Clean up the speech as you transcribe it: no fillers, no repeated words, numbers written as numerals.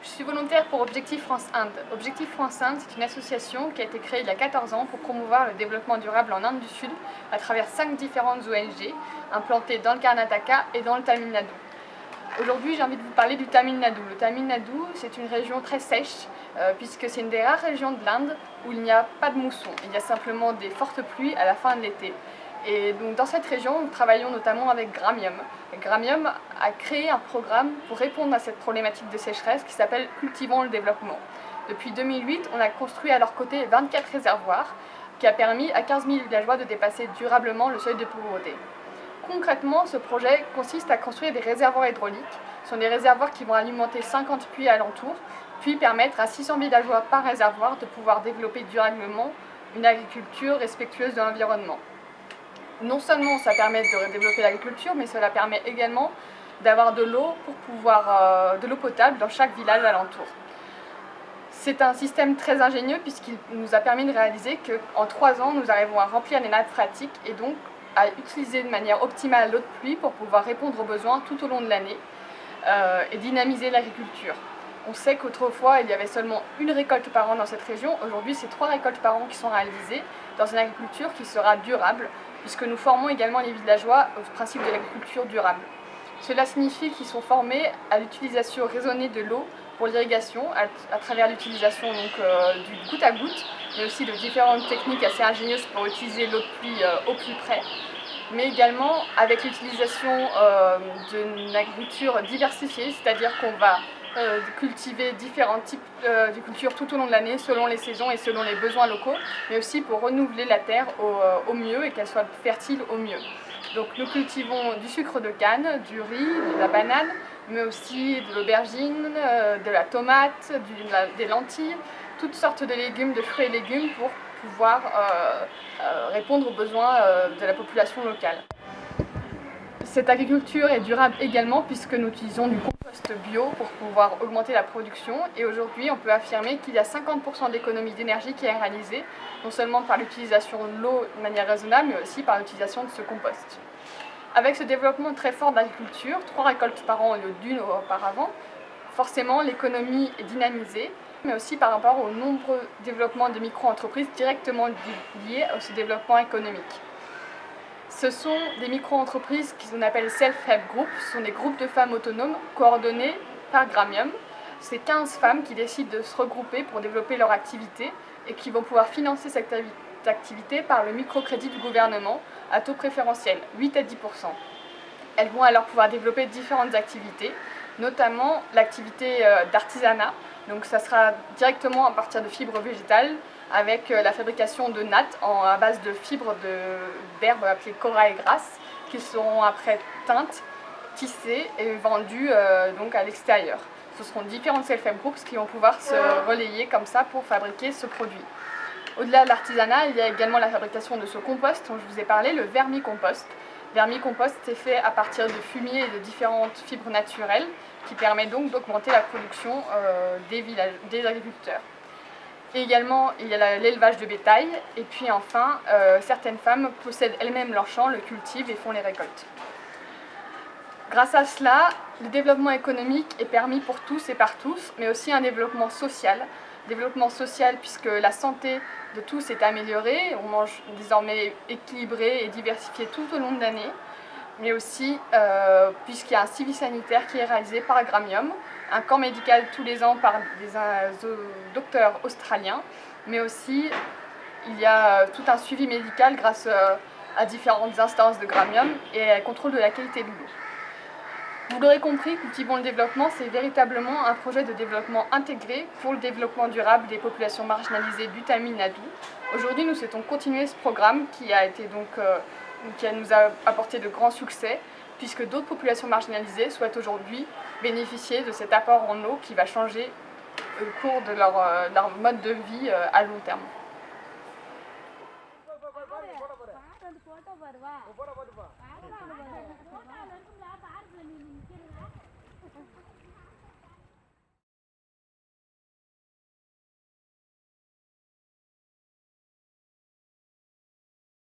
Je suis volontaire pour Objectif France Inde. Objectif France Inde, c'est une association qui a été créée il y a 14 ans pour promouvoir le développement durable en Inde du Sud à travers 5 différentes ONG implantées dans le Karnataka et dans le Tamil Nadu. Aujourd'hui, j'ai envie de vous parler du Tamil Nadu. Le Tamil Nadu, c'est une région très sèche puisque c'est une des rares régions de l'Inde où il n'y a pas de mousson. Il y a simplement des fortes pluies à la fin de l'été. Et donc dans cette région, nous travaillons notamment avec Gramium. Gramium a créé un programme pour répondre à cette problématique de sécheresse qui s'appelle Cultivons le développement. Depuis 2008, on a construit à leur côté 24 réservoirs qui a permis à 15 000 villageois de dépasser durablement le seuil de pauvreté. Concrètement, ce projet consiste à construire des réservoirs hydrauliques. Ce sont des réservoirs qui vont alimenter 50 puits alentours, puis permettre à 600 villageois par réservoir de pouvoir développer durablement une agriculture respectueuse de l'environnement. Non seulement ça permet de développer l'agriculture, mais cela permet également d'avoir de l'eau de l'eau potable dans chaque village alentour. C'est un système très ingénieux puisqu'il nous a permis de réaliser qu'en 3 ans, nous arrivons à remplir les nappes phréatiques et donc à utiliser de manière optimale l'eau de pluie pour pouvoir répondre aux besoins tout au long de l'année et dynamiser l'agriculture. On sait qu'autrefois, il y avait seulement une récolte par an dans cette région. Aujourd'hui, c'est 3 récoltes par an qui sont réalisées dans une agriculture qui sera durable, puisque nous formons également les villageois au principe de l'agriculture durable. Cela signifie qu'ils sont formés à l'utilisation raisonnée de l'eau pour l'irrigation, à travers l'utilisation du goutte à goutte, mais aussi de différentes techniques assez ingénieuses pour utiliser l'eau de pluie au plus près, mais également avec l'utilisation d'une agriculture diversifiée, c'est-à-dire qu'on va cultiver différents types de cultures tout au long de l'année, selon les saisons et selon les besoins locaux, mais aussi pour renouveler la terre au mieux et qu'elle soit fertile au mieux. Donc nous cultivons du sucre de canne, du riz, de la banane, mais aussi de l'aubergine, de la tomate, des lentilles, toutes sortes de légumes, de fruits et légumes pour pouvoir répondre aux besoins de la population locale. Cette agriculture est durable également puisque nous utilisons du compost bio pour pouvoir augmenter la production et aujourd'hui on peut affirmer qu'il y a 50% d'économie d'énergie qui est réalisée, non seulement par l'utilisation de l'eau de manière raisonnable mais aussi par l'utilisation de ce compost. Avec ce développement très fort d'agriculture, 3 récoltes par an au lieu d'une auparavant, forcément l'économie est dynamisée, mais aussi par rapport aux nombreux développements de micro-entreprises directement liés à ce développement économique. Ce sont des micro-entreprises qu'on appelle self-help groups, ce sont des groupes de femmes autonomes coordonnés par Gramium. C'est 15 femmes qui décident de se regrouper pour développer leur activité et qui vont pouvoir financer cette activité par le microcrédit du gouvernement à taux préférentiel, 8 à 10%. Elles vont alors pouvoir développer différentes activités, notamment l'activité d'artisanat. Donc ça sera directement à partir de fibres végétales avec la fabrication de nattes à base de fibres d'herbes appelées corail grasse qui seront après teintes, tissées et vendues donc à l'extérieur. Ce seront différents self-help groups qui vont pouvoir se relayer comme ça pour fabriquer ce produit. Au-delà de l'artisanat, il y a également la fabrication de ce compost dont je vous ai parlé, le vermicompost. Vermicompost est fait à partir de fumier et de différentes fibres naturelles qui permet donc d'augmenter la production des agriculteurs. Et également, il y a l'élevage de bétail. Et puis enfin, certaines femmes possèdent elles-mêmes leur champ, le cultivent et font les récoltes. Grâce à cela, le développement économique est permis pour tous et par tous, mais aussi un développement social. Développement social puisque la santé de tous est améliorée, on mange désormais équilibré et diversifié tout au long de l'année, mais aussi puisqu'il y a un suivi sanitaire qui est réalisé par Gramium, un camp médical tous les ans par des docteurs australiens, mais aussi il y a tout un suivi médical grâce à différentes instances de Gramium et à contrôle de la qualité de l'eau. Vous l'aurez compris, Cultivons le développement, c'est véritablement un projet de développement intégré pour le développement durable des populations marginalisées du Tamil Nadu. Aujourd'hui, nous souhaitons continuer ce programme qui nous a apporté de grands succès, puisque d'autres populations marginalisées souhaitent aujourd'hui bénéficier de cet apport en eau qui va changer le cours de leur mode de vie à long terme.